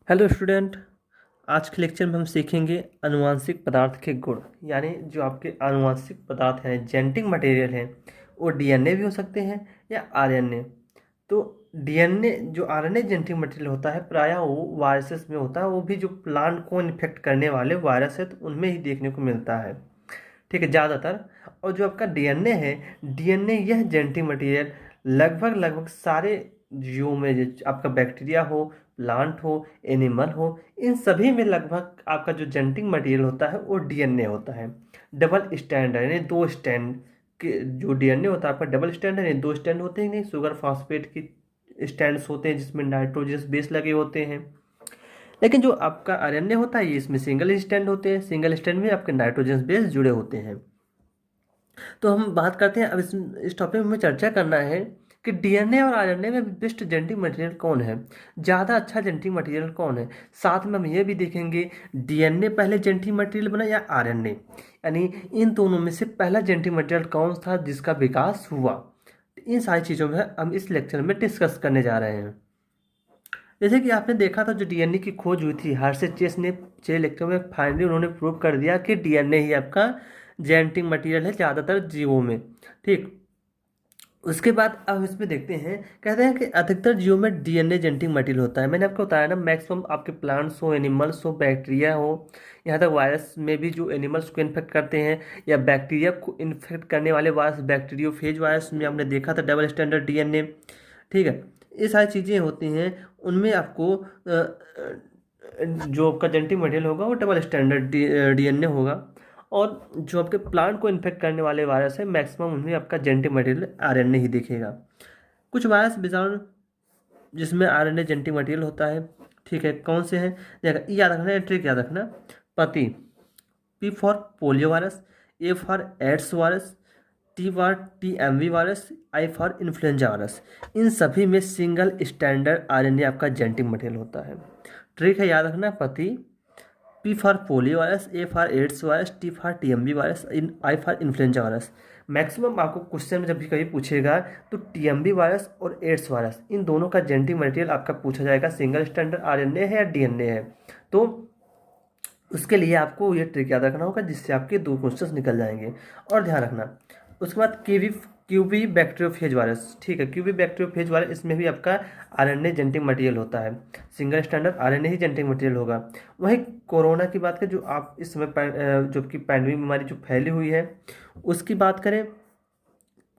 Hello student. आज के lecture में हम सीखेंगे आनुवांशिक पदार्थ के गुण। यानी जो आपके आनुवांशिक पदार्थ हैं, जेनेटिक मटेरियल हैं, वो डीएनए भी हो सकते हैं या आरएनए। तो डीएनए जो आरएनए जेनेटिक मटेरियल होता है प्रायः वो वायरसेस में होता है, वो भी जो प्लांट को इन्फेक्ट करने वाले वायरस है तो उनमें ही देखने को मिलता है। ठीक है, ज़्यादातर। और जो आपका डीएनए है, डीएनए यह जेनेटिक मटेरियल लगभग लगभग सारे जीवों में, जो आपका बैक्टीरिया हो, प्लांट हो, एनिमल हो, इन सभी में लगभग आपका जो जेनेटिक मटेरियल होता है वो डीएनए होता है। डबल स्टैंड है, यानी दो स्टैंड के जो डीएनए होता है आपका डबल स्टैंड है, यानी दो स्टैंड होते हैं। नहीं, शुगर फास्फेट की स्टैंड्स होते हैं जिसमें नाइट्रोजनस बेस लगे होते हैं। लेकिन जो आपका आरएनए होता है ये इसमें सिंगल स्टैंड होते हैं। सिंगल स्टैंड में आपके नाइट्रोजन बेस जुड़े होते हैं। तो हम बात करते हैं, अब इस टॉपिक में हमें चर्चा करना है कि डीएनए और आरएनए में बेस्ट जेनेटिक मटेरियल कौन है, ज़्यादा अच्छा जेनेटिक मटेरियल कौन है। साथ में हम ये भी देखेंगे डीएनए पहले जेनेटिक मटेरियल बना या आरएनए, यानी इन दोनों में से पहला जेनेटिक मटेरियल कौन था जिसका विकास हुआ। इन सारी चीज़ों में हम इस लेक्चर में डिस्कस करने जा रहे हैं। जैसे कि आपने देखा था जो डीएनए की खोज हुई थी, हर्षे चेस ने पिछले लेक्चर में फाइनली उन्होंने प्रूव कर दिया कि डीएनए ही आपका जेनेटिक मटेरियल है ज़्यादातर जीवों में। ठीक, उसके बाद अब हम इसमें देखते हैं, कहते हैं कि अधिकतर जीवों में डीएनए जेनेटिक मटेरियल होता है। मैंने आपको बताया ना, मैक्सिमम आपके प्लांट्स हो, एनिमल्स हो, बैक्टीरिया हो, यहाँ तक वायरस में भी जो एनिमल्स को इन्फेक्ट करते हैं या बैक्टीरिया को इन्फेक्ट करने वाले वायरस, बैक्टीरियोफेज वायरस में हमने देखा था डबल स्टैंडर्ड डीएनए। ठीक है, ये सारी चीज़ें होती हैं, उनमें आपको जो आपका जेनेटिक मटेरियल होगा वो डबल स्टैंडर्ड डीएनए होगा। और जो आपके प्लांट को इन्फेक्ट करने वाले वायरस है, मैक्सिमम उनमें आपका जेनेटिक मटेरियल आरएनए ही दिखेगा। कुछ वायरस विषाणु जिसमें आरएनए जेनेटिक मटेरियल होता है। ठीक है, कौन से हैं देखा, ये याद रखना, ट्रिक याद रखना। पति, P for polio virus, A for AIDS virus, T for TMV virus, I for influenza virus. इन सभी में सिंगल स्टैंडर्ड आरएनए आपका जेनेटिक मटेरियल होता है। ट्रिक है याद रखना, पति, P for polio virus, A for AIDS virus, T for TMV virus, I for influenza virus. Maximum आपको क्वेश्चन में जब भी कभी पूछेगा तो टीएमवी वायरस और एड्स वायरस, इन दोनों का जेनेटिक मटेरियल आपका पूछा जाएगा सिंगल स्टैंडर्ड आरएनए है या डीएनए है। तो उसके लिए आपको ये ट्रिक याद रखना होगा, जिससे आपके दो क्वेश्चंस निकल जाएंगे। और ध्यान रखना, उसके बाद क्यूबी बैक्टीरियोफेज वायरस। ठीक है, क्यूबी बैक्टीरियोफेज वायरस, इसमें भी आपका आरएनए जेनेटिक मटेरियल होता है। सिंगल स्टैंडर्ड आरएनए ही जेनेटिक मटेरियल होगा। वहीं कोरोना की बात करें, जो आप इस समय जो कि पैंडमिक बीमारी जो फैली हुई है उसकी बात करें,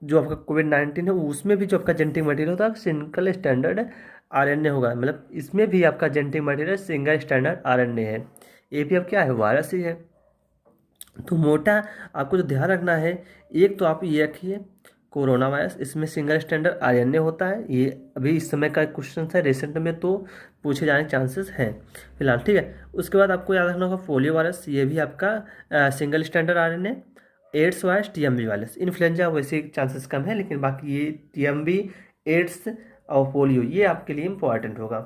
जो आपका कोविड-19 है, उसमें भी जो आपका जेनेटिक मटेरियल होता है सिंगल स्टैंडर्ड आरएनए होगा। मतलब इसमें भी आपका genetic material single standard RNA है। ये भी अब क्या है, वायरस ही है। तो मोटा आपको जो ध्यान रखना है, एक तो आप ये रखिए कोरोना वायरस, इसमें सिंगल स्टैंडर्ड आरएनए होता है। ये अभी इस समय का क्वेश्चन है, रिसेंट में तो पूछे जाने के चांसेस हैं फिलहाल। ठीक है, उसके बाद आपको याद रखना होगा पोलियो वायरस, ये भी आपका single standard RNA. AIDS virus, TMV virus, influenza वैसे चांसेस कम है, लेकिन बाकी ये टीएमवी, एड्स और पोलियो ये आपके लिए इंपॉर्टेंट होगा।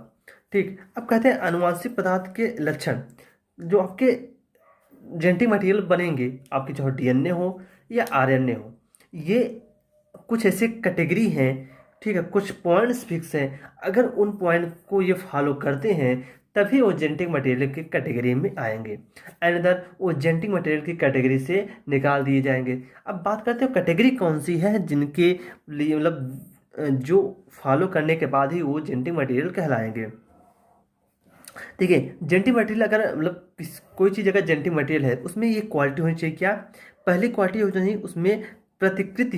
ठीक, अब कहते हैं अनुवांशिक पदार्थ के लक्षण। जो आपके जेनेटिक मटेरियल बनेंगे, आपके चाहे डीएनए हो या आरएनए हो, ये कुछ ऐसे कैटेगरी हैं। ठीक है, कुछ पॉइंट्स फिक्स हैं, अगर उन पॉइंट को ये फॉलो करते हैं तभी वो जेनेटिक मटेरियल की कैटेगरी में आएंगे, अनदर वो जेनेटिक मटेरियल की कैटेगरी से निकाल दिए जाएंगे। अब बात करते हैं कैटेगरी कौन सी है जिनके लिए मतलब जो फॉलो करने के बाद ही वो जेनेटिक मटेरियल कहलाएंगे। देखिए, जेनेटिक मटेरियल अगर मतलब कोई चीज़ अगर जेनेटिक मटेरियल है उसमें ये क्वालिटी होनी चाहिए, क्या पहली क्वालिटी होनी चाहिए उसमें, प्रतिकृति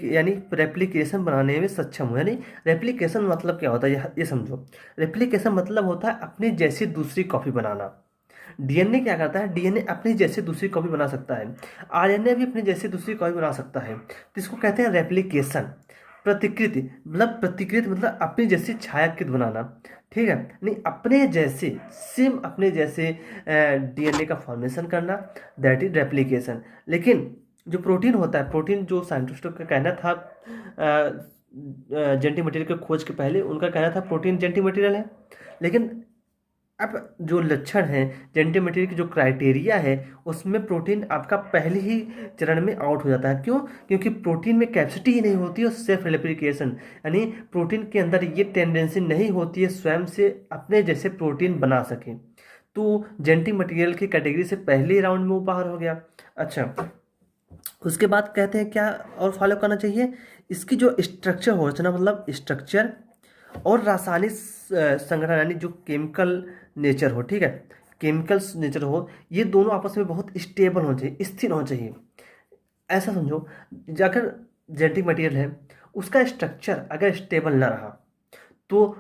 यानी रेप्लिकेशन बनाने में सक्षम हो। यानी रेप्लिकेशन मतलब क्या होता है, ये समझो। रेप्लिकेशन मतलब होता है अपने जैसी दूसरी कॉपी बनाना। डीएनए क्या करता है, डीएनए अपनी जैसी दूसरी कॉपी बना सकता है, आरएनए भी अपनी जैसी दूसरी कॉपी बना सकता है। तो इसको कहते हैं रेप्लिकेशन। प्रतिकृति मतलब अपनी जैसी छायाकृत बनाना। ठीक है, नहीं अपने जैसे, सेम अपने जैसे डीएनए का फॉर्मेशन करना, दैट इज रेप्लिकेशन। लेकिन जो प्रोटीन होता है, प्रोटीन जो साइंटिस्टों का कहना था जेनेटिक मटेरियल की खोज के पहले, उनका कहना था प्रोटीन जेनेटिक मटेरियल है। लेकिन अब जो लक्षण हैं, जेनेटिक मटेरियल की जो क्राइटेरिया है, उसमें प्रोटीन आपका पहले ही चरण में आउट हो जाता है। क्यों? क्योंकि प्रोटीन में कैपेसिटी ही नहीं होती है सेल्फ रेप्लिकेशन, यानी प्रोटीन के अंदर ये टेंडेंसी नहीं होती है स्वयं से अपने जैसे प्रोटीन बना सके। तो जेनेटिक मटेरियल की कैटेगरी से पहले राउंड में वो बाहर हो गया। अच्छा, उसके बाद कहते हैं क्या और फॉलो करना चाहिए, इसकी जो स्ट्रक्चर हो रचना, मतलब स्ट्रक्चर और रासायनिक संगठन, यानी जो केमिकल नेचर हो, ठीक है, केमिकल नेचर हो, ये दोनों आपस में बहुत स्टेबल होना चाहिए, स्थिर होना चाहिए। ऐसा समझो, अगर जेनेटिक मटेरियल है, उसका स्ट्रक्चर अगर स्टेबल ना रहा तो,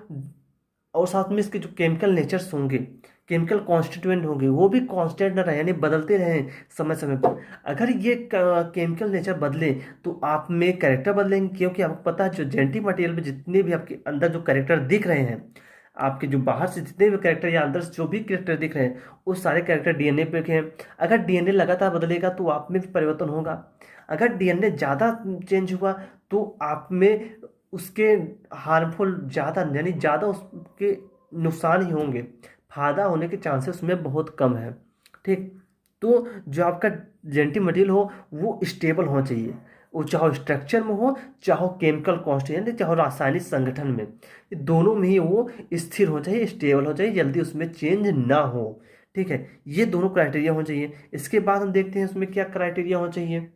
और साथ में इसके जो केमिकल नेचर्स होंगे, केमिकल कॉन्स्टिट्यूएंट होंगे, वो भी कांस्टेंट ना रहे, यानी बदलते रहें समय समय पर। अगर ये केमिकल नेचर बदले तो आप में कैरेक्टर बदलेंगे, क्योंकि आपको पता है जो जेनेटिक मटेरियल में जितने भी आपके अंदर जो कैरेक्टर दिख रहे हैं, आपके जो बाहर से जितने भी कैरेक्टर या अंदर से जो भी कैरेक्टर दिख रहे हैं, वो सारे कैरेक्टर डीएनए पे हैं। अगर डीएनए लगातार बदलेगा तो आप में भी परिवर्तन होगा। अगर डीएनए ज़्यादा चेंज हुआ तो आप में उसके हार्मफुल ज़्यादा, यानी ज़्यादा उसके नुकसान ही होंगे, फायदा होने के चांसेस उसमें बहुत कम है। ठीक, तो जो आपका जेनेटिक मटेरियल हो वो स्टेबल होना चाहिए, वो चाहे स्ट्रक्चर में हो, चाहे केमिकल कॉन्स्टिट्यूएंट, चाहे रासायनिक संगठन में, ये दोनों में ही वो स्थिर होना चाहिए, स्टेबल होना चाहिए, जल्दी उसमें चेंज ना हो। ठीक है, ये दोनों क्राइटेरिया होना चाहिए। इसके बाद हम देखते हैं उसमें क्या क्राइटेरिया होना चाहिए।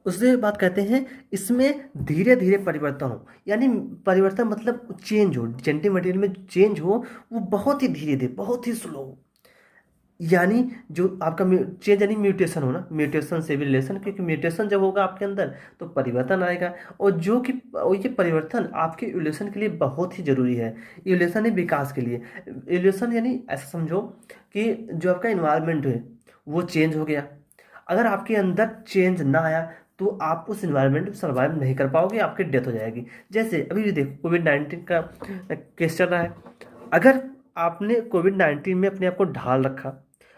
उसके बाद कहते हैं इसमें धीरे धीरे परिवर्तन हो, यानी परिवर्तन मतलब चेंज हो, जेनेटिक मटेरियल में चेंज हो वो बहुत ही धीरे धीरे, बहुत ही स्लो हो। यानी जो आपका चेंज यानी म्यूटेशन हो ना, म्यूटेशन से भी रिलेशन, क्योंकि म्यूटेशन जब होगा आपके अंदर तो परिवर्तन आएगा, और जो कि और ये परिवर्तन आपके इवोल्यूशन के लिए बहुत ही जरूरी है। इवोल्यूशन है विकास के लिए। इवोल्यूशन यानी ऐसा समझो कि जो आपका इन्वायरमेंट है वो चेंज हो गया, अगर आपके अंदर चेंज ना आया तो आप उस इन्वायरमेंट में सर्वाइव नहीं कर पाओगे, आपकी डेथ हो जाएगी। जैसे अभी भी देखो कोविड-19 का केस चल रहा है। अगर आपने कोविड-19 में अपने आप को ढाल रखा,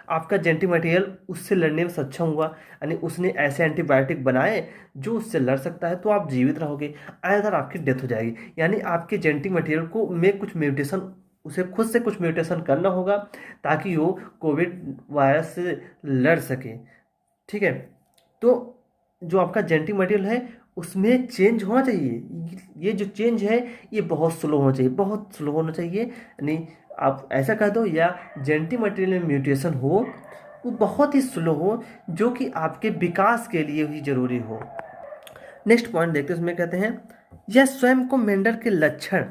आपका जेनेटिक मटेरियल उससे लड़ने में सक्षम हुआ, यानी उसने ऐसे एंटीबायोटिक बनाए जो उससे लड़ सकता है, तो आप जीवित रहोगे, अदर आपकी डेथ हो जाएगी। यानी आपके जेनेटिक मटेरियल को में कुछ म्यूटेशन, उसे खुद से कुछ म्यूटेशन करना होगा ताकि वो कोविड वायरस से लड़ सके। ठीक है, तो जो आपका जेनेटिक मटेरियल है उसमें चेंज होना चाहिए, ये जो चेंज है ये बहुत स्लो होना चाहिए, बहुत स्लो होना चाहिए, यानी आप ऐसा कह दो, या जेनेटिक मटेरियल में म्यूटेशन हो वो बहुत ही स्लो हो, जो कि आपके विकास के लिए ही जरूरी हो। नेक्स्ट पॉइंट देखते हैं, उसमें कहते हैं यह स्वयं को मेंडल के लक्षण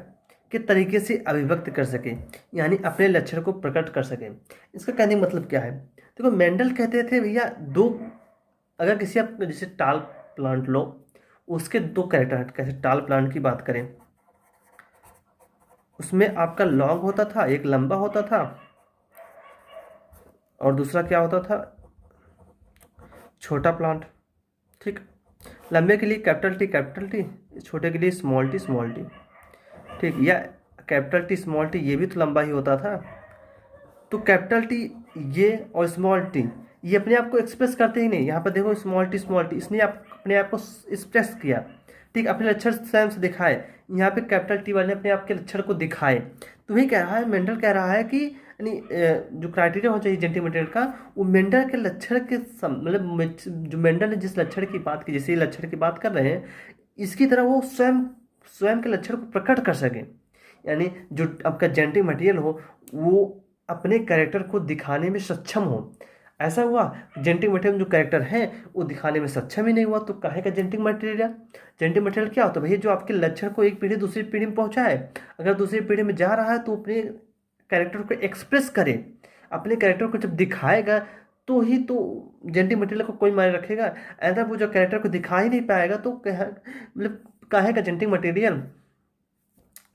के तरीके से अभिव्यक्त कर सके, यानी अपने लक्षण को प्रकट कर सके। इसका कहने का मतलब क्या है, देखो मेंडल कहते थे भैया दो, अगर किसी आप जैसे टाल प्लांट लो, उसके दो कैरेक्टर, कैसे टाल प्लांट की बात करें, उसमें आपका लॉन्ग होता था, एक लंबा होता था, और दूसरा क्या होता था, छोटा प्लांट। ठीक, लंबे के लिए कैपिटल टी, छोटे के लिए स्मॉल टी। ठीक, या कैपिटल टी स्मॉल टी, ये भी तो लंबा ही होता था। तो कैपिटल टी ये और स्मॉल टी ये अपने आप को एक्सप्रेस करते ही नहीं। यहाँ पर देखो स्मॉल टी इसने आप अपने आप को एक्सप्रेस किया, ठीक, अपने लक्षण स्वयं से दिखाए। यहाँ पे कैपिटल टी वाले ने अपने आप के लक्षण को दिखाए। तो वही कह रहा है, मेंडल कह रहा है कि यानी जो क्राइटेरिया होना चाहिए जेनेटिक मटेरियल का, वो मेंडल के लक्षण के मतलब जो मेंडल ने जिस लक्षण की बात की, जैसे लक्षण की बात कर रहे हैं, इसकी तरह वो स्वयं स्वयं के लक्षण को प्रकट कर सकें, यानी जो आपका जेनेटिक मटेरियल हो वो अपने कैरेक्टर को दिखाने में सक्षम हो। ऐसा हुआ जेनेटिक मटेरियल में जो कैरेक्टर है वो दिखाने में सक्षम ही नहीं हुआ, तो काहे का जेनेटिक मटेरियल। जेनेटिक मटेरियल क्या होता है भैया, जो आपके लक्षण को एक पीढ़ी दूसरी पीढ़ी में पहुंचाए। अगर दूसरी पीढ़ी में जा रहा है तो अपने कैरेक्टर को एक्सप्रेस करे, अपने कैरेक्टर को जब दिखाएगा तो ही तो जेनेटिक मटेरियल को कोई मायने रखेगा। ऐसा वो जो कैरेक्टर को दिखा ही नहीं पाएगा तो मतलब काहे का जेनेटिक मटेरियल।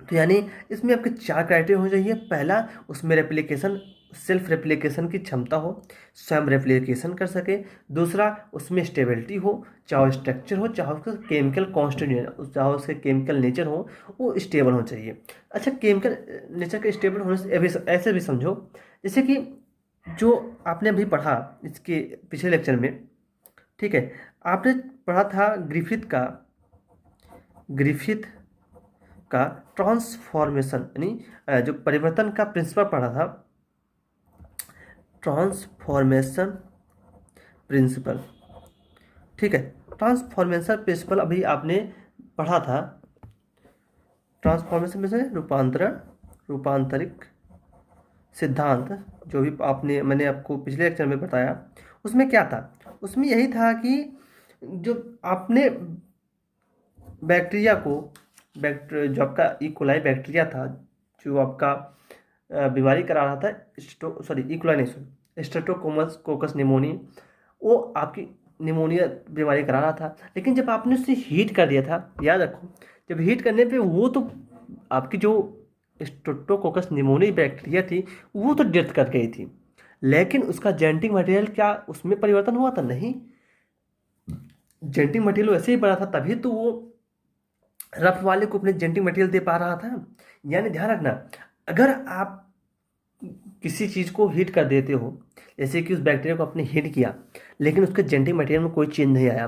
तो यानी इसमें आपके चार क्राइटेरिया हो चाहिए। पहला, उसमें रेप्लिकेशन, सेल्फ रेप्लिकेशन की क्षमता हो, स्वयं रेप्लिकेशन कर सके। दूसरा, उसमें स्टेबिलिटी हो, चाहे स्ट्रक्चर हो, चाहे उसका केमिकल कॉन्स्टिट्यूएंट, चाहे उसके केमिकल नेचर हो, वो स्टेबल होना चाहिए। अच्छा, केमिकल नेचर के स्टेबल होने से ऐसे भी समझो, जैसे कि जो आपने अभी पढ़ा इसके पिछले लेक्चर में, ठीक है, आपने पढ़ा था ग्रिफिथ का ट्रांसफॉर्मेशन, यानी जो परिवर्तन का प्रिंसिपल पढ़ा था, ट्रांसफॉर्मेशन प्रिंसिपल। ठीक है, ट्रांसफॉर्मेशन प्रिंसिपल अभी आपने पढ़ा था। ट्रांसफॉर्मेशन में से रूपांतरिक सिद्धांत, जो भी मैंने आपको पिछले लेक्चर में बताया, उसमें क्या था? उसमें यही था कि जो आपने बैक्टीरिया को जो आपका इकोलाई बैक्टीरिया था, जो आपका बीमारी करा रहा था, इकोलाई नहीं, स्ट्रेप्टोकोकस निमोनी, वो आपकी निमोनिया बीमारी करा रहा था। लेकिन जब आपने उसे हीट कर दिया था, याद रखो, जब हीट करने पे वो तो आपकी जो स्ट्रेप्टोकोकस निमोनी बैक्टीरिया थी वो तो डेथ कर गई थी, लेकिन उसका जेनेटिक मटेरियल क्या उसमें परिवर्तन हुआ था? नहीं, जेनेटिक मटेरियल वैसे ही बना था, तभी तो वो रफ वाले को अपने जेनेटिक मटेरियल दे पा रहा था। यानी ध्यान रखना, अगर आप किसी चीज़ को हीट कर देते हो, जैसे कि उस बैक्टीरिया को आपने हीट किया लेकिन उसके जेनेटिक मटेरियल में कोई चेंज नहीं आया,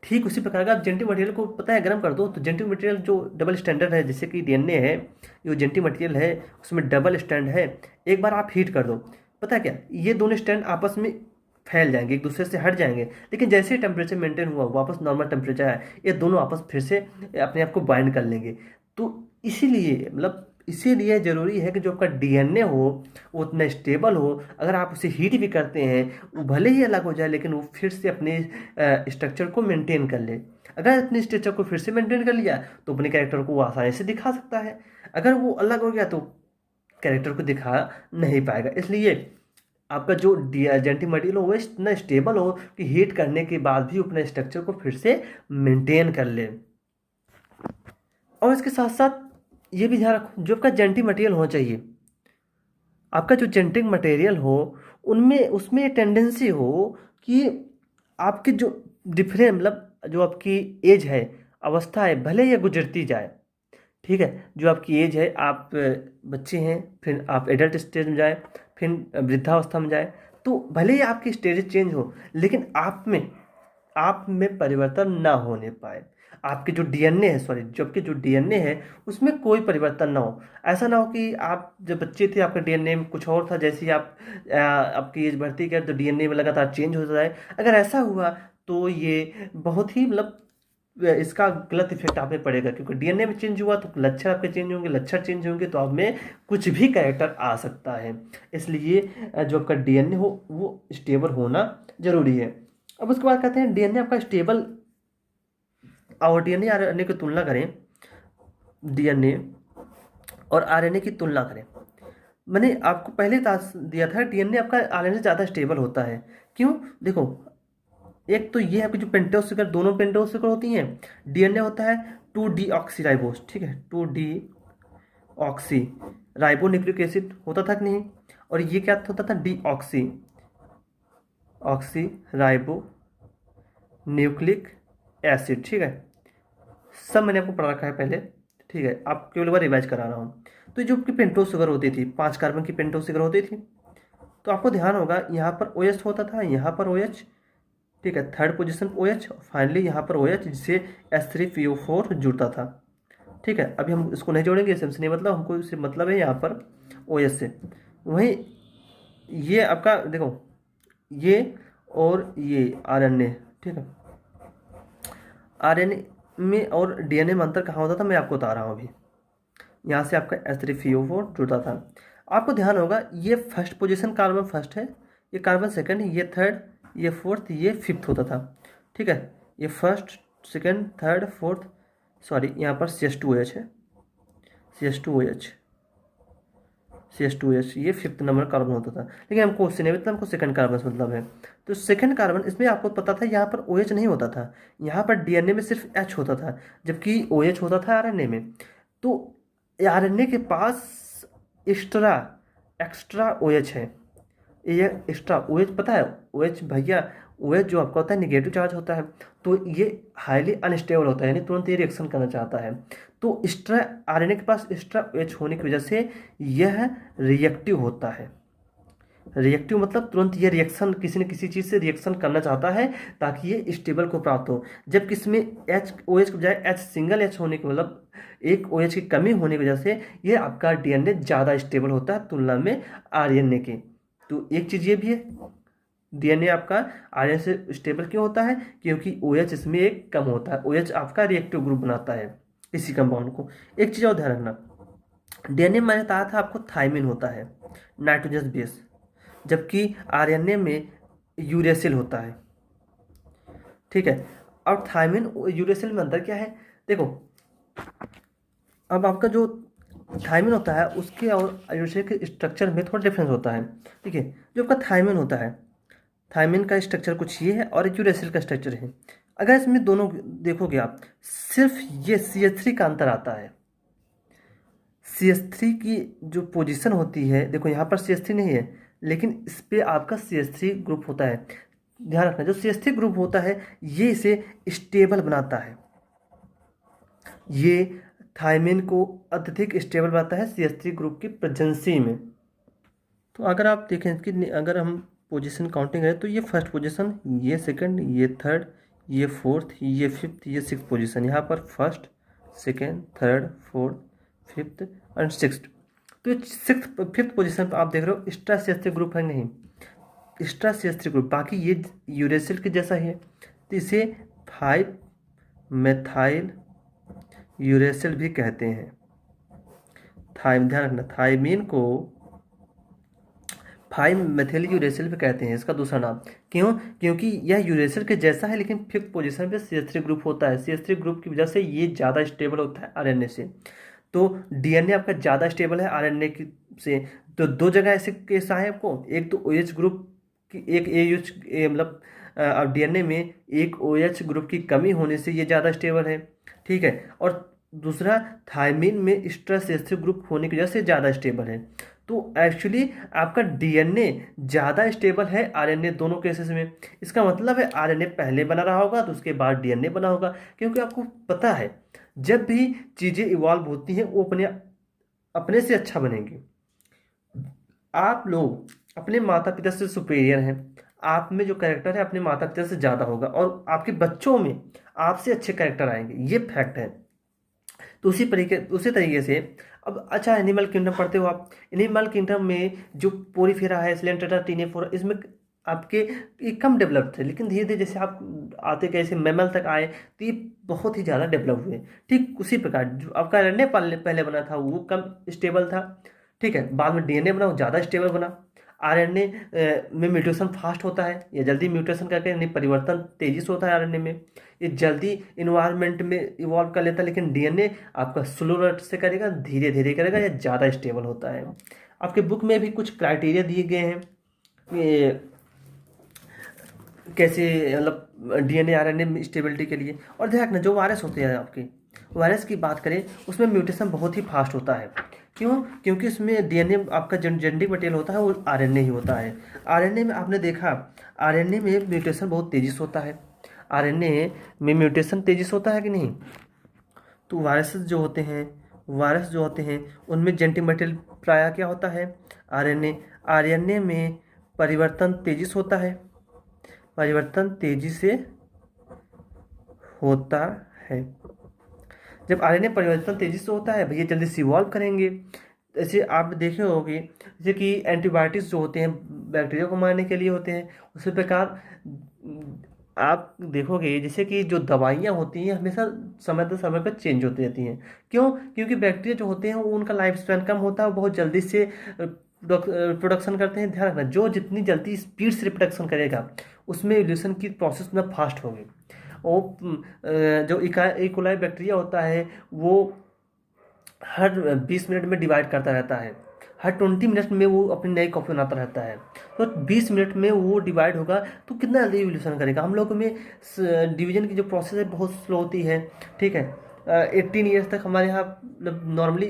ठीक उसी प्रकार का आप जेनेटिक मटेरियल को पता है गर्म कर दो तो जेनेटिक मटेरियल जो डबल स्टैंडर्ड है, जैसे कि डीएनए है, जो जेनेटिक मटेरियल है उसमें डबल स्टैंड है, एक बार आप हीट कर दो, पता है क्या, ये दोनों स्टैंड आपस में फैल जाएंगे, एक दूसरे से हट जाएंगे, लेकिन जैसे ही टेम्परेचर मेंटेन हुआ, वापस नॉर्मल टेम्परेचर है, ये दोनों आपस फिर से अपने आप को बाइंड कर लेंगे। तो इसीलिए ज़रूरी है कि जो आपका डीएनए हो वो उतना स्टेबल हो। अगर आप उसे हीट भी करते हैं, वो भले ही अलग हो जाए लेकिन वो फिर से अपने स्ट्रक्चर को मेंटेन कर ले। अगर अपने स्ट्रक्चर को फिर से मेंटेन कर लिया तो अपने कैरेक्टर को वो आसानी से दिखा सकता है। अगर वो अलग हो गया तो कैरेक्टर को दिखा नहीं पाएगा। इसलिए आपका जो जेनेटिक मटेरियल हो वो इतना स्टेबल हो कि हीट करने के बाद भी अपने स्ट्रक्चर को फिर से मेंटेन कर ले। और इसके साथ साथ ये भी ध्यान रखो, जो आपका जेनेटिक मटेरियल होना चाहिए, आपका जो जेनेटिक मटेरियल हो उनमें उसमें टेंडेंसी हो कि आपकी जो डिफरेंट मतलब जो आपकी एज है, अवस्था है, भले ही गुजरती जाए, ठीक है, जो आपकी एज है, आप बच्चे हैं, फिर आप एडल्ट स्टेज में जाए, फिर वृद्धावस्था में जाए, तो भले ही आपकी स्टेज चेंज हो लेकिन आप में परिवर्तन ना होने पाए। आपके जो डीएनए है, जो आपके जो डीएनए है उसमें कोई परिवर्तन ना हो। ऐसा ना हो कि आप जब बच्चे थे आपका डीएनए में कुछ और था, जैसे ही आप आपकी एज बढ़ती गई तो डीएनए में लगातार चेंज हो जाए। अगर ऐसा हुआ तो ये बहुत ही मतलब इसका गलत इफेक्ट आप में पड़ेगा, क्योंकि डीएनए में चेंज हुआ तो लक्षण आपके चेंज होंगे, लक्षण चेंज होंगे तो आप में कुछ भी कैरेक्टर आ सकता है। इसलिए जो आपका डीएनए हो वो स्टेबल होना जरूरी है। अब उसके बाद कहते हैं डीएनए आपका स्टेबल, और डीएनए आरएनए की तुलना करें, डीएनए और आरएनए की तुलना करें। मैंने आपको पहले दिया था डीएनए आपका आरएनए से ज़्यादा स्टेबल होता है। क्यों? देखो, एक तो ये है कि जो पेंटोस शिकर, दोनों पेंटोस शिकर होती हैं, डीएनए होता है 2 डीऑक्सी राइबोस, ठीक है, 2 डीऑक्सी राइबो न्यूक्लिक एसिड होता था कि नहीं, और ये क्या होता था, डीऑक्सी राइबो न्यूक्लिक एसिड, ठीक है, सब मैंने आपको पढ़ा रखा है पहले, ठीक है, आप केवल एक बार रिवाइज करा रहा हूँ। तो जो आपकी पेंटोस शुगर होती थी, 5 कार्बन की पेंटोस शुगर होती थी, तो आपको ध्यान होगा यहाँ पर OH होता था, यहाँ पर OH, ठीक है, थर्ड पोजीशन OH, फाइनली यहाँ पर OH जिससे H3PO4 जुड़ता था, ठीक है। अभी हम इसको नहीं जोड़ेंगे, इससे नहीं मतलब, हमको इससे मतलब है यहाँ पर OH से। वहीं ये आपका देखो, ये और ये आरएनए, ठीक है, आरएनए में और डीएनए में अंतर कहाँ होता था मैं आपको बता रहा हूँ अभी। यहाँ से आपका H3PO4 जुड़ता था। आपको ध्यान होगा ये फर्स्ट पोजीशन कार्बन फर्स्ट है, ये कार्बन सेकंड, ये थर्ड, ये फोर्थ, ये फिफ्थ होता था, ठीक है, ये फर्स्ट सेकंड थर्ड फोर्थ, यहाँ पर CH2OH है, CH2OH ये फिफ्थ नंबर कार्बन होता था, लेकिन हमको उससे नहीं मतलब, हमको सेकंड कार्बन से मतलब है। तो सेकंड कार्बन, इसमें आपको पता था यहाँ पर OH नहीं होता था, यहाँ पर डीएनए में सिर्फ H होता था, जबकि OH होता था आरएनए में। तो आरएनए के पास एक्स्ट्रा OH है, ये एक्स्ट्रा OH पता है, OH भैया, OH जो आपका होता है निगेटिव चार्ज होता है, तो ये हाईली अनस्टेबल होता है, यानी तुरंत ये रिएक्शन करना चाहता है। तो एक्स्ट्रा आरएनए के पास एक्स्ट्रा OH होने की वजह से यह रिएक्टिव होता है। रिएक्टिव मतलब तुरंत ये रिएक्शन किसी न किसी चीज़ से रिएक्शन करना चाहता है ताकि ये स्टेबल को प्राप्त हो। जबकि इसमें OH के बजाय सिंगल H होने की मतलब एक OH की कमी होने की वजह से ये आपका डीएनए ज़्यादा स्टेबल होता है तुलना में आरएनए के। तो एक चीज़ ये भी है, डीएनए आपका आरएनए से स्टेबल क्यों होता है, क्योंकि OH इसमें एक कम होता है। OH आपका रिएक्टिव ग्रुप बनाता है इसी कंपाउंड को। एक चीज़ और ध्यान रखना, डीएनए में मैंने कहा था आपको थायमिन होता है नाइट्रोजनस बेस, जबकि आरएनए में यूरेसिल होता है। ठीक है, और थायमिन यूरेसिल में अंतर क्या है, देखो अब आपका जो थायमिन होता है उसके और यूरेसिल के स्ट्रक्चर में थोड़ा डिफरेंस होता है। ठीक है, जो आपका थायमिन होता है, थायमिन का स्ट्रक्चर कुछ ये है और यूरेसिल का स्ट्रक्चर है। अगर इसमें दोनों देखोगे आप, सिर्फ ये CH3 का अंतर आता है। CH3 की जो पोजीशन होती है, देखो यहाँ पर CH3 नहीं है, लेकिन इस पे आपका CH3 ग्रुप होता है। ध्यान रखना, जो CH3 ग्रुप होता है ये इसे स्टेबल बनाता है, ये थायमिन को अत्यधिक स्टेबल बनाता है CH3 ग्रुप की प्रेजेंसी में। तो अगर आप देखें कि अगर हम पोजीशन काउंटिंग है तो ये फर्स्ट पोजीशन, ये सेकंड, ये थर्ड, ये फोर्थ, ये फिफ्थ, ये सिक्स पोजीशन, यहाँ पर first, second, third, fourth, fifth and sixth. तो सिक्स फिफ्थ पोजीशन पर आप देख रहे हो एक्स्ट्रा CH3 ग्रुप है, नहीं एक्स्ट्रा CH3 ग्रुप, बाकी ये यूरेसिल के जैसा ही है। तो इसे 5 मेथाइल यूरेसिल भी कहते हैं। ध्यान रखना, थायमीन को 5 मेथिल यूरेसिल भी कहते हैं, इसका दूसरा नाम। क्यों, क्योंकि यह यूरेसिल के जैसा है लेकिन फिफ्थ पोजीशन पे CH3 ग्रुप होता है। CH3 ग्रुप की वजह से ये ज़्यादा स्टेबल होता है आरएनए से। तो डीएनए आपका ज़्यादा स्टेबल है आरएनए की से। तो दो जगह ऐसे केस आए आपको, एक तो OH ग्रुप की, एक AUH मतलब अब डीएनए में एक OH ग्रुप की कमी होने से ये ज़्यादा स्टेबल है। ठीक है, और दूसरा थायमीन में एक्स्ट्रा CH3 ग्रुप होने की वजह से ज़्यादा स्टेबल है। तो एक्चुअली आपका डीएनए ज़्यादा स्टेबल है आरएनए दोनों केसेस में। इसका मतलब है आरएनए पहले बना रहा होगा तो उसके बाद डीएनए बना होगा, क्योंकि आपको पता है जब भी चीज़ें इवॉल्व होती हैं वो अपने से अच्छा बनेंगी। आप लोग अपने माता पिता से सुपीरियर हैं, आप में जो कैरेक्टर है अपने माता पिता से ज़्यादा होगा और आपके बच्चों में आपसे अच्छे कैरेक्टर आएंगे, ये फैक्ट है। तो उसी तरीके से अब अच्छा एनिमल किंगडम पढ़ते हो आप, एनिमल किंगडम में जो पोरीफेरा है, सिलेंट्रेटा, टीनेफोरा, इसमें आपके ये कम डेवलप थे, लेकिन धीरे धीरे जैसे आप आते गए ऐसे मैमल तक आए तो ये बहुत ही ज़्यादा डेवलप हुए। ठीक उसी प्रकार जो आपका आरएनए पहले बना था वो कम स्टेबल था। ठीक है, बाद में डीएनए बना वो ज़्यादा स्टेबल बना। आरएनए में म्यूटेशन फास्ट होता है, ये जल्दी म्यूटेशन करके यानी परिवर्तन तेजी से होता है आरएनए में, ये जल्दी इन्वायरमेंट में इवॉल्व कर लेता है। लेकिन डीएनए आपका स्लो रेट से करेगा, धीरे धीरे करेगा, या ज़्यादा स्टेबल होता है। आपके बुक में भी कुछ क्राइटेरिया दिए गए हैं ये कैसे मतलब डीएनए आरएनए स्टेबिलिटी के लिए। और ध्यान रखना जो वायरस होते हैं आपके, वायरस की बात करें उसमें म्यूटेशन बहुत ही फास्ट होता है। क्यों, क्योंकि उसमें डीएनए आपका जेनेटिक मटेरियल होता है वो आरएनए ही होता है। आरएनए में आपने देखा आरएनए में म्यूटेशन बहुत तेजी से होता है, आरएनए में म्यूटेशन तेजी से होता है कि नहीं। तो वायरस जो होते हैं उनमें जेनेटिक मटेरियल प्रायः क्या होता है, आरएनए में परिवर्तन तेजी से होता है, परिवर्तन तेजी से होता है। जब आरएनए परिवर्तन तेजी से होता है भैया जल्दी से इवॉल्व करेंगे। जैसे आप देखे होंगे जैसे कि एंटीबायोटिक्स जो होते हैं बैक्टीरिया को मारने के लिए होते हैं, उसी प्रकार आप देखोगे जैसे कि जो दवाइयाँ होती हैं हमेशा समय पर चेंज होती रहती हैं। क्यों, क्योंकि बैक्टीरिया जो होते हैं वो उनका लाइफ स्पैन कम होता है, वो बहुत जल्दी से प्रोडक्शन करते हैं। ध्यान रखना जो जितनी जल्दी स्पीड से रिप्रोडक्शन करेगा उसमें एवोल्यूशन की प्रोसेस में फास्ट होगी। और जो इकोलाई बैक्टीरिया होता है वो हर 20 मिनट में डिवाइड करता रहता है, हर 20 मिनट में वो अपनी नई कॉपी बनाता रहता है। तो 20 मिनट में वो डिवाइड होगा तो कितना जल्दी एवोल्यूशन करेगा। हम लोगों में डिवीजन की जो प्रोसेस है बहुत स्लो होती है। ठीक है, 18 ईयर्स तक हमारे यहाँ मतलब नॉर्मली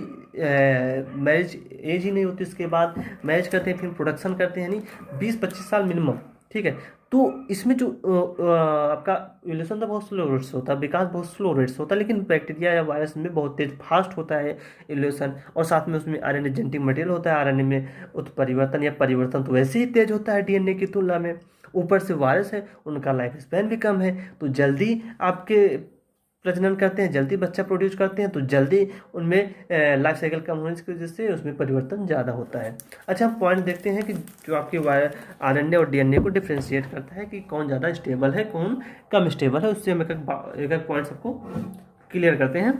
मैरिज एज ही नहीं होती, उसके बाद मैरिज करते हैं फिर प्रोडक्शन करते हैं, नहीं 20-25 साल मिनिमम। ठीक है, तो इसमें जो आपका एवोल्यूशन तो बहुत स्लो रेट से होता है, विकास बहुत स्लो रेट से होता है, लेकिन बैक्टीरिया या वायरस में बहुत तेज फास्ट होता है एवोल्यूशन। और साथ में उसमें आरएनए जेनेटिक मटेरियल होता है, आरएनए में उत्परिवर्तन या परिवर्तन तो वैसे ही तेज होता है डीएनए की तुलना में। ऊपर से वायरस है उनका लाइफ स्पैन भी कम है, तो जल्दी आपके प्रजनन करते हैं, जल्दी बच्चा प्रोड्यूस करते हैं, तो जल्दी उनमें लाइफ साइकिल कम होने की वजह से उसमें परिवर्तन ज़्यादा होता है। अच्छा, हम पॉइंट देखते हैं कि जो आपके आरएनए और डीएनए को डिफ्रेंशिएट करता है कि कौन ज़्यादा स्टेबल है, कौन कम स्टेबल है। उससे हम एक एक पॉइंट सबको क्लियर करते हैं।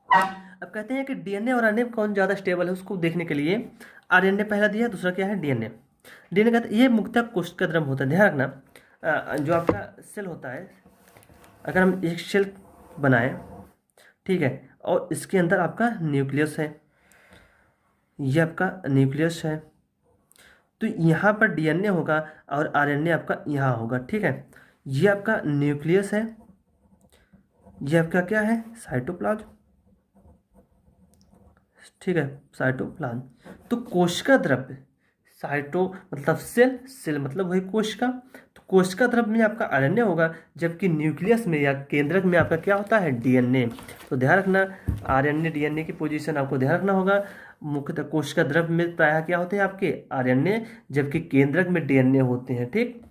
अब कहते हैं कि डीएनए और आरएनए कौन ज़्यादा स्टेबल है, उसको देखने के लिए आरएनए पहला दिया, दूसरा क्या है डीएनए। डीएनए कहते हैं ये मुख्यतः कोशिका द्रव होता है। ध्यान रखना, जो आपका सेल होता है, अगर हम एक सेल बनाएं, ठीक है, और इसके अंदर आपका न्यूक्लियस है, ये आपका न्यूक्लियस है, तो यहाँ पर डीएनए होगा और आरएनए आपका यहाँ होगा, ठीक है। ये आपका न्यूक्लियस है, ये आपका क्या है, साइटोप्लाज्म, ठीक है, साइटोप्लाज्म। तो कोशिका द्रव्य, साइटो मतलब सेल, सेल मतलब वही कोशिका, तो कोशिका द्रव्य में आपका आरएनए होगा, जबकि न्यूक्लियस में या केंद्रक में आपका क्या होता है, डीएनए। तो ध्यान रखना, आरएनए डीएनए की पोजीशन आपको ध्यान रखना होगा। मुख्यतः कोशिका द्रव्य में प्रायः क्या होते हैं आपके आरएनए, जबकि केंद्रक में डीएनए होते हैं, ठीक।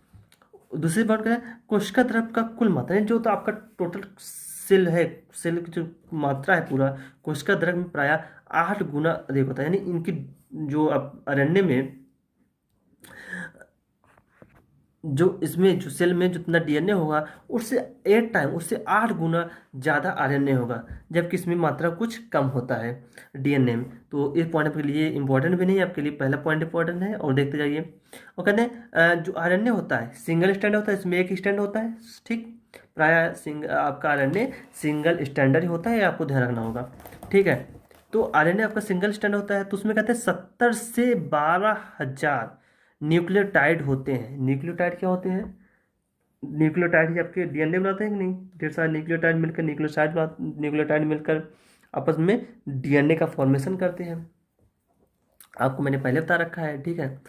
दूसरी बात करें, कोशिका द्रव्य का कुल मात्रा जो तो आपका टोटल सेल है, सेल की जो मात्रा है पूरा कोशिका द्रव्य में प्रायः 8 गुना अधिक होता है। यानी इनकी जो आरएनए में जो इसमें जो सेल में जितना डीएनए होगा उससे 8 टाइम, उससे 8 गुना ज़्यादा आरएनए होगा, जबकि इसमें मात्रा कुछ कम होता है डीएनए में। तो इस पॉइंट आपके लिए इंपॉर्टेंट भी नहीं है, आपके लिए पहला पॉइंट इंपॉर्टेंट है। और देखते जाइए, और कहते हैं जो आरएनए होता है सिंगल स्टैंड होता है, इसमें एक स्टैंड होता है, ठीक। प्रायः आपका आरएनए सिंगल स्टैंडर्ड ही होता है, आपको ध्यान रखना होगा, ठीक है। तो आरएनए आपका सिंगल स्टैंड होता है, तो उसमें कहते हैं 70 से 12,000 न्यूक्लियोटाइड होते हैं। न्यूक्लियोटाइड क्या होते हैं, न्यूक्लियोटाइड ही आपके डीएनए बनाते हैं कि नहीं, ढेर सारे न्यूक्लियोटाइड मिलकर आपस में डीएनए का फॉर्मेशन करते हैं, आपको मैंने पहले बता रखा है, ठीक है।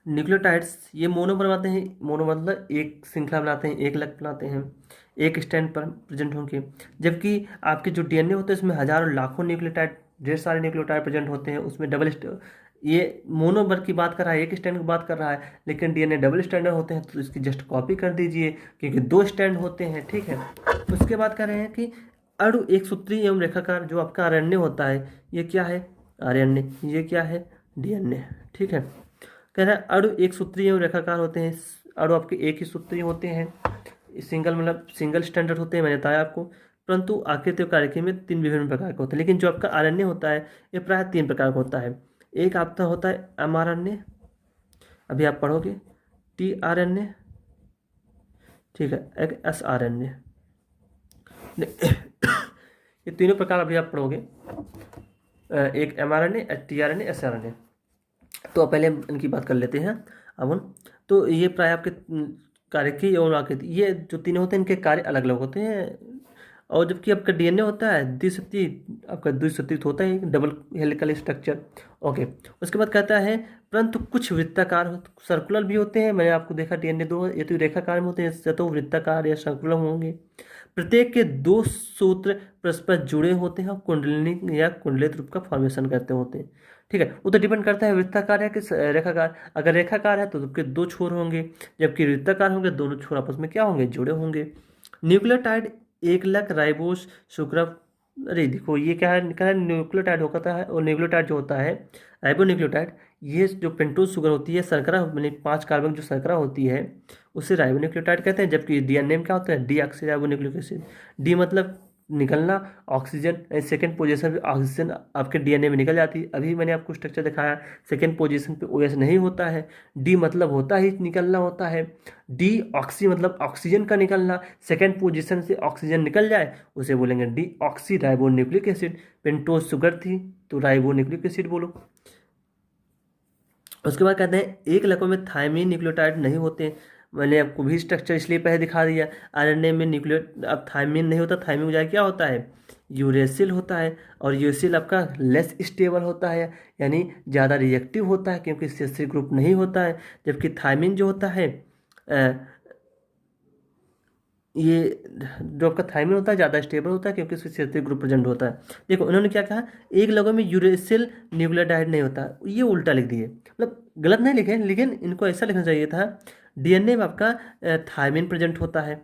न्यूक्लियोटाइड्स ये मोनो बनाते हैं, मोनो मतलब एक श्रृंखला बनाते हैं, एक लग बनाते हैं, एक स्टैंड पर प्रेजेंट होंगे, जबकि आपके जो डीएनए होते हैं उसमें हजारों लाखों न्यूक्लियोटाइड, ढेर सारे न्यूक्लियोटाइड प्रेजेंट होते हैं, उसमें ये मोनोमर की बात कर रहा है, एक स्टैंड की बात कर रहा है, लेकिन डीएनए डबल स्टैंडर्ड होते हैं, तो इसकी जस्ट कॉपी कर दीजिए, क्योंकि 2 स्टैंड होते हैं, ठीक है। उसके बाद कह रहे हैं कि अणु एक सूत्री एवं रेखाकार जो आपका आरएनए होता है, ये क्या है, आरएनए, ये क्या है, डीएनए, ठीक है। कह रहा है अणु एक सूत्री एवं रेखाकार होते हैं, अणु आपके एक ही सूत्री होते हैं, सिंगल मतलब सिंगल स्टैंडर्ड होते हैं, मैंने बताया आपको, परंतु आकृति और कार्यक्रम में 3 विभिन्न प्रकार के होते हैं। लेकिन जो आपका आरएनए होता है ये प्राय 3 प्रकार का होता है। एक आपका होता है mRNA, अभी आप पढ़ोगे, tRNA, ठीक है, एक sRNA, ये तीनों प्रकार अभी आप पढ़ोगे, एक mRNA, tRNA, sRNA। तो पहले इनकी बात कर लेते हैं अब। तो ये प्राय आपके कार्य की और आकृति, ये जो तीनों होते हैं इनके कार्य अलग अलग होते हैं। और जबकि आपका डीएनए होता है द्विसंयोजित, आपका द्विसंयोजित होता है, डबल हेलिकल स्ट्रक्चर, ओके। उसके बाद कहता है परंतु कुछ वृत्ताकार सर्कुलर भी होते हैं, मैंने आपको देखा डीएनए 2, ये तो रेखाकार में होते हैं, इससे तो वृत्ताकार या सर्कुलर होंगे। प्रत्येक के 2 सूत्र परस्पर जुड़े होते हैं और कुंडलिनी या कुंडलित रूप का फॉर्मेशन करते होते हैं, ठीक है। वो तो डिपेंड करता है वृत्ताकार है कि रेखाकार। अगर रेखाकार है तो उसके 2 छोर होंगे, जबकि वृत्ताकार होंगे दोनों छोर आपस में क्या होंगे, जुड़े होंगे। न्यूक्लियोटाइड एकलक राइबोस शुक्रव, अरे देखो ये क्या है, कह न्यूक्लियोटाइड होता है, और न्यूक्लियोटाइड जो होता है राइबो न्यूक्लियोटाइड, ये जो पेंटोज शुगर होती है, शर्करा यानी 5 कार्बन जो शर्करा होती है उसे राइबो न्यूक्लियोटाइड कहते हैं। जबकि डीएनए में क्या होता है, deoxy ribo nucleic acid, D मतलब निकलना, ऑक्सीजन सेकेंड पोजीशन पे ऑक्सीजन आपके डीएनए में निकल जाती है। अभी मैंने आपको स्ट्रक्चर दिखाया, सेकेंड पोजीशन पे ओएस नहीं होता है, डी मतलब होता ही निकलना होता है, डी ऑक्सी मतलब ऑक्सीजन का निकलना, सेकेंड पोजीशन से ऑक्सीजन निकल जाए उसे बोलेंगे D oxy ribo nucleic acid. Pentose sugar थी तो राइबो न्यूक्लिक एसिड बोलो। उसके बाद कहते हैं एक लकों में थायमीन न्यूक्लियोटाइड नहीं होते, मैंने आपको भी स्ट्रक्चर इसलिए पहले दिखा दिया। आरएनए में न्यूक्लियो अब थायमीन नहीं होता, थायमीन बजाय क्या होता है, यूरेसिल होता है, और यूरेसिल आपका लेस स्टेबल होता है, यानी ज़्यादा रिएक्टिव होता है क्योंकि CH3 ग्रुप नहीं होता है। जबकि थायमीन जो होता है ये जो आपका थायमीन होता है ज़्यादा स्टेबल होता है क्योंकि इसमें CH3 ग्रुप प्रेजेंट होता है। देखो उन्होंने क्या कहा, एक लोगों में यूरेसिल न्यूक्लियोटाइड नहीं होता, ये उल्टा लिख दिए, मतलब गलत नहीं लिखे, लेकिन इनको ऐसा लिखना चाहिए था, डीएनए में आपका थायमीन प्रेजेंट होता है,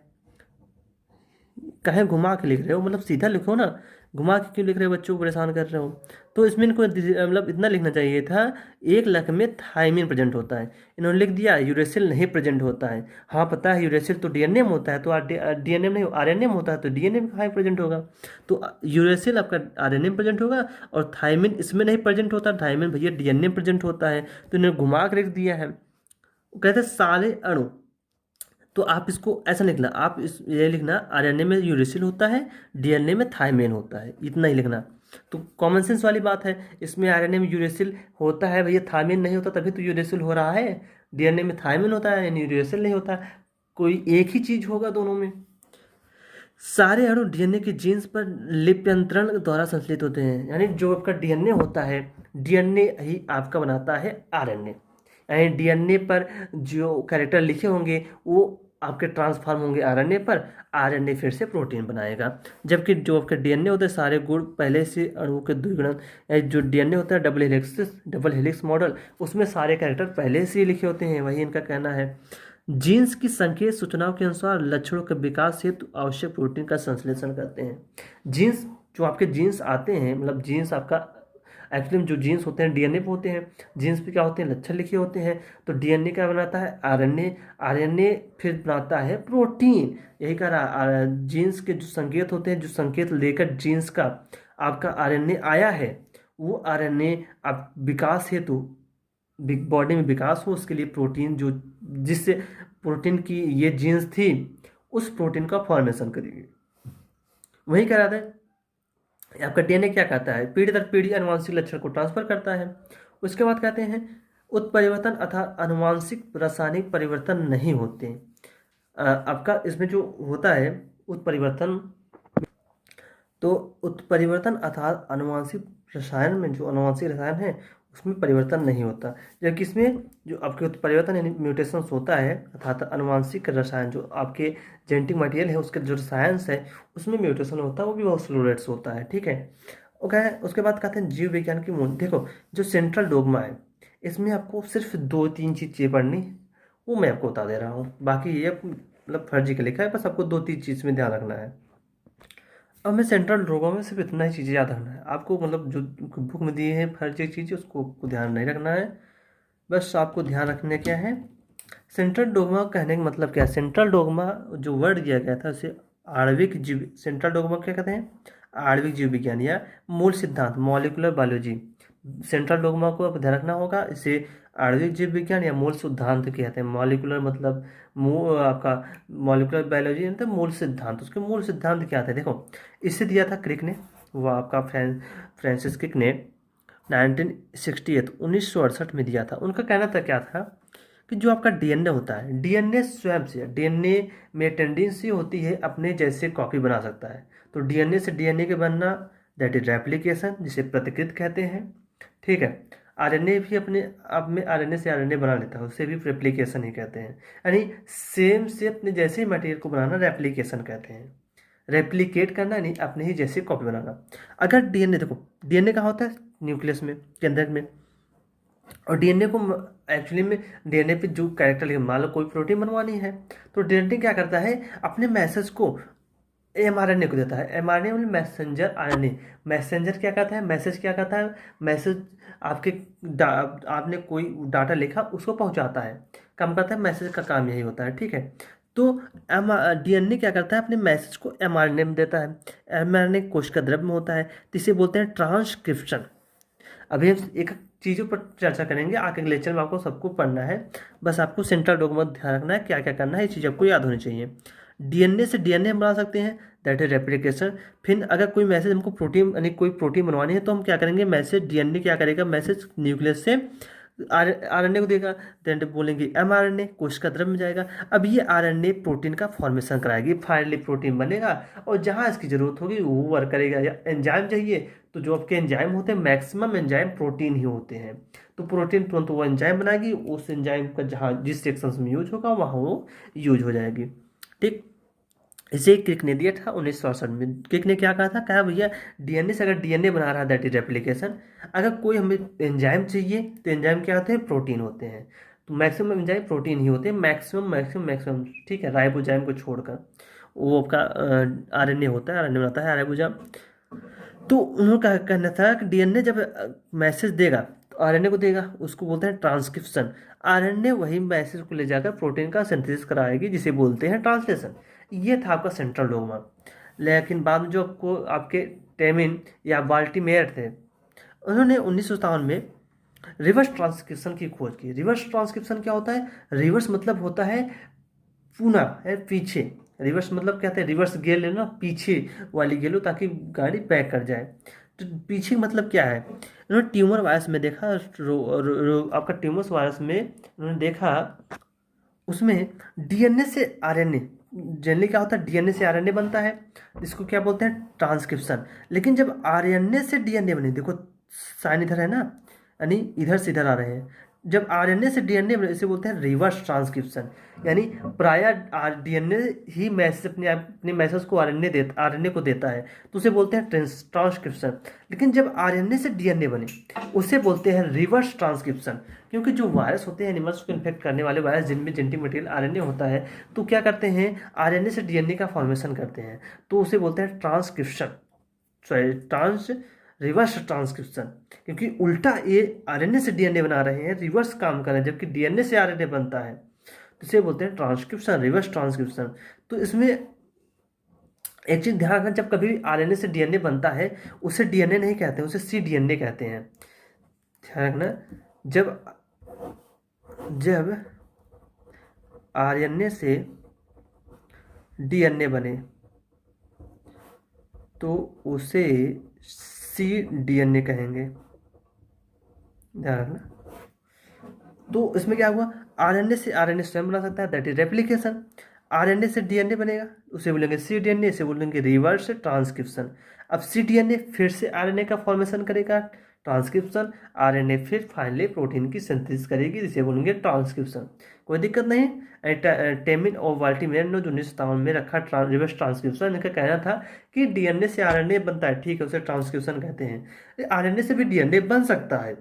कहीं घुमा के लिख रहे हो, मतलब सीधा लिखो ना, घुमा के क्यों लिख रहे हो, बच्चों को परेशान कर रहे हो। तो इसमें इनको मतलब इतना लिखना चाहिए था, 1 लाख में थायमिन प्रेजेंट होता है, इन्होंने लिख दिया यूरेसिल नहीं प्रेजेंट होता है। हाँ पता है यूरेसिल तो डीएनए में होता है, तो डीएनए में नहीं, आरएनए में होता है, तो डीएनए में कहाँ प्रेजेंट होगा। तो यूरेसिल आपका आरएनए में प्रेजेंट होगा, और थायमिन इसमें नहीं प्रेजेंट होता, थायमिन भैया डीएनए में प्रेजेंट होता है, तो इन्होंने घुमा के लिख दिया है। वो कहते हैं सारे अणु, तो आप इसको ऐसा लिखना, आप इस ये लिखना आरएनए में यूरेसिल होता है, डीएनए में थायमिन होता है, इतना ही लिखना। तो कॉमन सेंस वाली बात है, इसमें आरएनए में यूरेसिल होता है भैया, थायमिन नहीं होता, तभी तो यूरेसिल हो रहा है। डीएनए में थायमिन होता है, यानी यूरेसिल नहीं होता, कोई एक ही चीज होगा दोनों में। सारे अणु डीएनए के जीन्स पर लिप्यंतरण द्वारा संश्लेषित होते हैं, यानी जो आपका डीएनए होता है, डीएनए ही आपका बनाता है आरएनए, यानी डीएनए पर जो कैरेक्टर लिखे होंगे वो आपके ट्रांसफॉर्म होंगे आरएनए पर, आरएनए फिर से प्रोटीन बनाएगा। जबकि जो आपके डीएनए होते हैं सारे गुण पहले से अणुओं के द्विगुणन, जो डीएनए होता है डबल हेलिक्स मॉडल, उसमें सारे कैरेक्टर पहले से ही लिखे होते हैं, वही इनका कहना है। जीन्स की संकेत सूचनाओं के अनुसार लक्षणों के विकास हेतु आवश्यक प्रोटीन का संश्लेषण करते हैं। जीन्स, जो आपके जीन्स आते हैं, मतलब जीन्स आपका एक्चुअली में जो जीन्स होते हैं डीएनए पे होते हैं, जीन्स पे क्या होते हैं, लक्षण लिखे होते हैं। तो डीएनए क्या बनाता है, आरएनए, आरएनए फिर बनाता है प्रोटीन। यही कह रहा, जीन्स के जो संकेत होते हैं, जो संकेत लेकर जीन्स का आपका आरएनए आया है, वो आरएनए आप विकास हेतु बॉडी में विकास हो, उसके लिए प्रोटीन जो जिससे प्रोटीन की ये जीन्स थी उस प्रोटीन का फॉर्मेशन करेगी। वही कह रहा था, आपका डीएनए क्या कहता है, पीढ़ी दर पीढ़ी अनुवांशिक लक्षण को ट्रांसफर करता है। उसके बाद कहते हैं उत्परिवर्तन अथा अनुवांशिक रासायनिक परिवर्तन नहीं होते। आपका इसमें जो होता है उत्परिवर्तन, तो उत्परिवर्तन अर्थात अनुवांशिक रसायन में, जो अनुवांशिक रसायन है उसमें परिवर्तन नहीं होता, जबकि इसमें जो आपके उत्परिवर्तन यानी म्यूटेशंस होता है, अर्थात अनुवांशिक रसायन जो आपके जेनेटिक मटेरियल है उसके जो रसायंस है उसमें म्यूटेशन होता है, वो भी बहुत स्लो रेट्स होता है, ठीक है। ओके, उसके बाद कहते हैं जीव विज्ञान की मूल। देखो जो सेंट्रल डोगमा है इसमें आपको सिर्फ 2-3 चीज़ें पढ़नी, वो मैं आपको बता दे रहा हूँ, बाकी ये मतलब फर्जी का लिखा है, बस आपको 2-3 चीज़ में ध्यान रखना है। अब मैं सेंट्रल ड्रामा में सिर्फ इतना ही चीज़ें याद रखना है आपको, मतलब जो बुक में दिए हैं फर्जी चीज़ें उसको आपको ध्यान नहीं रखना है, बस आपको ध्यान रखने क्या है। सेंट्रल डोगमा कहने का मतलब क्या है, सेंट्रल डोगमा जो वर्ड दिया गया था उसे आणविक जीव, सेंट्रल डोगमा क्या कहते हैं, आणविक जीव विज्ञान या मूल सिद्धांत, मॉलिकुलर बायोलॉजी। सेंट्रल डोगमा को आप ध्यान रखना होगा, इसे आणविक जीव विज्ञान या मूल सिद्धांत कहते हैं। मॉलिकुलर मतलब आपका मॉलिकुलर बायोलॉजी मतलब मूल सिद्धांत, उसके मूल सिद्धांत क्या थे देखो, इसे दिया था क्रिक ने, वो आपका फ्रांसिस क्रिक ने 1968 में दिया था। उनका कहना था क्या था कि जो आपका डीएनए होता है, डीएनए स्वयं से, डीएनए में टेंडेंसी होती है अपने जैसे कॉपी बना सकता है। तो डीएनए से डीएनए के बनना दैट इज रेप्लिकेशन, जिसे प्रतिकृत कहते हैं, ठीक है। आरएनए भी अपने आप में आरएनए से आरएनए बना लेता है, उसे भी रेप्लिकेशन ही कहते हैं, यानी सेम से अपने जैसे मटेरियल को बनाना रेप्लिकेशन कहते हैं। रेप्लिकेट करना यानी अपने ही जैसे कॉपी बनाना। अगर डीएनए, देखो डीएनए कहाँ होता है, न्यूक्लियस में, केंद्रक में, और डीएनए को एक्चुअली में डीएनए पे जो कैरेक्टर लिखे, मान लो कोई प्रोटीन बनवानी है तो डीएनए क्या करता है, अपने मैसेज को एमआरएनए को देता है। एमआरएनए मतलब मैसेंजर आरएनए, मैसेंजर क्या कहता है, मैसेज क्या कहता है, मैसेज आपके आपने कोई डाटा लिखा उसको पहुंचाता है, काम करता है, मैसेज का काम यही होता है, ठीक है। तो डीएनए क्या करता है, अपने मैसेज को एमआरएनए में देता है। एमआरएनए कोशिका द्रव्य में होता है, तो इसे बोलते हैं ट्रांसक्रिप्शन। अभी हम एक चीज़ों पर चर्चा करेंगे, आगे के लेक्चर में आपको सबको पढ़ना है, बस आपको सेंट्रल डोगमा ध्यान रखना है, क्या क्या करना है, ये चीज़ आपको याद होनी चाहिए। डीएनए से डीएनए हम बना सकते हैं, दैट इज रेप्लिकेशन। फिर अगर कोई मैसेज हमको प्रोटीन यानी कोई प्रोटीन बनवानी है तो हम क्या करेंगे, मैसेज डीएनए क्या करेगा, मैसेज न्यूक्लियस से आरएनए को देगा, देन बोलेंगे एमआरएनए कोशिका द्रव्य में जाएगा। अब ये आरएनए प्रोटीन का फॉर्मेशन कराएगी, फाइनली प्रोटीन बनेगा, और जहाँ इसकी जरूरत होगी वो वर्क करेगा। या एंजाइम चाहिए तो जो आपके एंजाइम होते हैं मैक्सिमम एंजाइम प्रोटीन ही होते हैं, तो प्रोटीन तुरंत वो एंजाइम बनाएगी, उस एंजाइम का जहाँ जिस सेक्शन में यूज होगा वहाँ वो यूज हो जाएगी, ठीक। इसे क्रिक ने दिया था 1968 में। क्रिक ने क्या कहा था, कहा भैया डीएनए से अगर डीएनए बना रहा है दैट इज रेप्लिकेशन, अगर कोई हमें एंजाइम चाहिए तो एंजाइम क्या होते हैं, प्रोटीन होते हैं, तो मैक्सिमम एंजाइम प्रोटीन ही होते हैं, मैक्सिमम मैक्सिमम मैक्सिमम, ठीक है, राइबोजाइम को छोड़कर। वो आपका आरएनए होता है, आरएनए बनाता है आर्यभुजा। तो उनका कहना था कि डीएनए जब मैसेज देगा तो आरएनए को देगा, उसको बोलते हैं ट्रांसक्रिप्शन। आरएनए वही मैसेज को ले जाकर प्रोटीन का सिंथेसिस कराएगी, जिसे बोलते हैं ट्रांसलेशन। ये था आपका सेंट्रल डोग्मा। लेकिन बाद में जो आपको आपके टेमिन या बाल्टीमेयर थे, उन्होंने 1957 में रिवर्स ट्रांसक्रिप्शन की खोज की। रिवर्स ट्रांसक्रिप्शन क्या होता है? रिवर्स मतलब होता है पुनः, है पीछे। रिवर्स मतलब क्या है? रिवर्स गियर लेना, पीछे वाली गियर लो ताकि गाड़ी बैक कर जाए। तो पीछे मतलब क्या है? उन्होंने ट्यूमर वायरस में देखा, आपका ट्यूमर वायरस में उन्होंने देखा, उसमें डीएनए से आरएनए, जनरली क्या होता है, डीएनए से आरएनए बनता है, इसको क्या बोलते हैं? ट्रांसक्रिप्शन। लेकिन जब आरएनए से डीएनए बने, देखो साइन इधर है ना, यानी इधर से इधर आ रहे हैं। जब आरएनए से डीएनए बने, इसे बोलते हैं रिवर्स ट्रांसक्रिप्शन। यानी प्राय डीएनए ही मैसेज अपने मैसेज को आरएनए को देता है, तो उसे बोलते हैं ट्रांसक्रिप्शन। लेकिन जब आरएनए से डीएनए बने, उसे बोलते हैं रिवर्स ट्रांसक्रिप्शन। क्योंकि जो वायरस होते हैं, एनिमल्स को इन्फेक्ट करने वाले वायरस, जिनमें जेनेटिक मटेरियल आरएनए होता है, तो क्या करते हैं? आरएनए से डीएनए का फॉर्मेशन करते हैं, तो उसे बोलते हैं ट्रांसक्रिप्शन, सॉरी रिवर्स ट्रांसक्रिप्शन। क्योंकि उल्टा ये आरएनए से डीएनए बना रहे हैं, रिवर्स काम कर रहे हैं, जबकि डीएनए से आरएनए बनता है, तो इसे बोलते हैं ट्रांसक्रिप्शन, रिवर्स ट्रांसक्रिप्शन। तो इसमें एक चीज ध्यान रखना, जब कभी भी आरएनए से डीएनए बनता है, उसे डीएनए नहीं कहते हैं, उसे cDNA कहते हैं। ध्यान रखना, जब जब आरएनए से डीएनए बने तो उसे cDNA कहेंगे। ध्यान रखना। तो इसमें क्या हुआ? आरएनए से आरएनए स्वयं बना सकता है, दैट इज रेप्लिकेशन। आरएनए से डीएनए बनेगा, उसे बोलेंगे cDNA, इसे बोलेंगे रिवर्स ट्रांसक्रिप्शन। अब cDNA फिर से आरएनए का फॉर्मेशन करेगा, ट्रांसक्रिप्शन। आरएनए फिर फाइनली प्रोटीन की सिंथेसिस करेगी, जिसे बोलेंगे ट्रांसक्रिप्शन। कोई दिक्कत नहीं। टेमिन और बाल्टीमेयर ने जो 1957 में रखा रिवर्स ट्रांसक्रिप्शन, इनका कहना था कि डीएनए से आरएनए बनता है, ठीक है, उसे ट्रांसक्रिप्शन कहते हैं। आरएनए से भी डीएनए बन सकता है,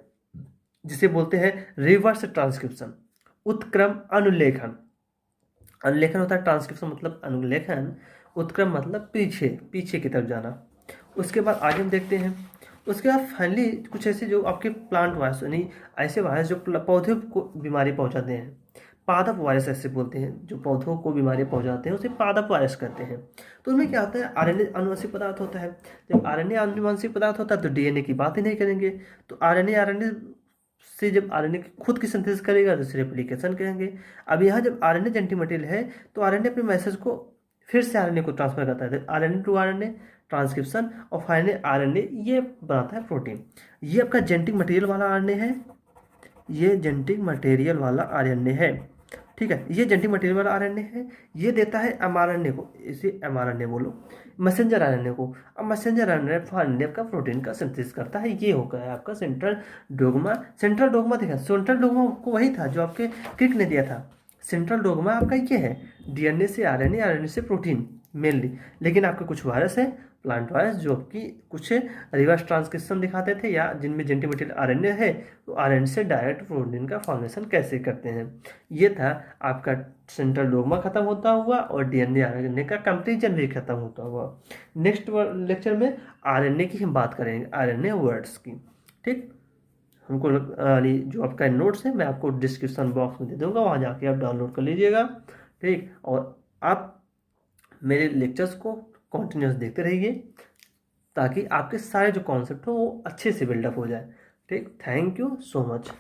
जिसे बोलते हैं रिवर्स ट्रांसक्रिप्शन। उत्क्रम अनुलेखन, अनुलेखन होता है ट्रांसक्रिप्शन मतलब अनुलेखन, उत्क्रम मतलब पीछे, पीछे की तरफ जाना। उसके बाद आगे हम देखते हैं। उसके बाद फाइनली कुछ ऐसे जो आपके प्लांट वायरस, यानी ऐसे वायरस जो पौधे को बीमारी पहुंचाते हैं, पादप वायरस ऐसे बोलते हैं, जो पौधों को बीमारी पहुंचाते हैं, उसे पादप वायरस कहते हैं। तो उनमें क्या होता है? आरएनए आनुवंशिक पदार्थ होता है। जब आरएनए आनुवंशिक पदार्थ होता है तो डीएनए की बात ही नहीं करेंगे। तो आरएनए से जब आरएनए खुद की सिंथेसिस करेगा तो इसे रेप्लिकेशन कहेंगे। अब यहाँ जब आरएनए जेनेटिक मटेरियल है, तो आरएनए अपने मैसेज को फिर से आरएनए को ट्रांसफर करता है, आरएनए टू आरएनए ट्रांसक्रिप्शन, और फाइनली आरएनए ये बनाता है प्रोटीन। ये आपका जेनेटिक मटेरियल वाला आरएनए है, ये जेनेटिक मटेरियल वाला आरएनए है, ठीक है। ये जेनेटिक मटेरियल वाला आरएनए है, ये देता है एमआरएनए को, इसे एमआरएनए बोलो, मैसेंजर आरएनए को। अब मैसेंजर आरएनए फाइनली आपका प्रोटीन का सिंथेसिस करता है। ये हो गया आपका सेंट्रल डोग्मा। सेंट्रल डोग्मा देखा, सेंट्रल डोग्मा को वही था जो आपके क्रिक ने दिया था। सेंट्रल डोग्मा आपका ये है, डीएनए से आरएनए, आरएनए से प्रोटीन मेनली। लेकिन आपके कुछ वायरस है, प्लांट वायरस, जो आपकी कुछ रिवर्स ट्रांसक्रिप्शन दिखाते थे, या जिनमें जेनेटिक मटेरियल आरएनए है, तो आरएनए से डायरेक्ट प्रोटीन का फॉर्मेशन कैसे करते हैं। ये था आपका सेंट्रल डोग्मा खत्म होता हुआ, और डीएनए आरएनए का कंपैरिजन भी खत्म होता हुआ। नेक्स्ट लेक्चर में आरएनए की हम बात करेंगे, आरएनए वर्ड्स की, ठीक। हमको जो आपका नोट्स है मैं आपको डिस्क्रिप्शन बॉक्स में दे दूंगा, वहाँ जाके आप डाउनलोड कर लीजिएगा, ठीक। और आप मेरे लेक्चर्स को कंटिन्यूस देखते रहिए, ताकि आपके सारे जो कॉन्सेप्ट हो वो अच्छे से बिल्डअप हो जाए, ठीक। Thank you so much.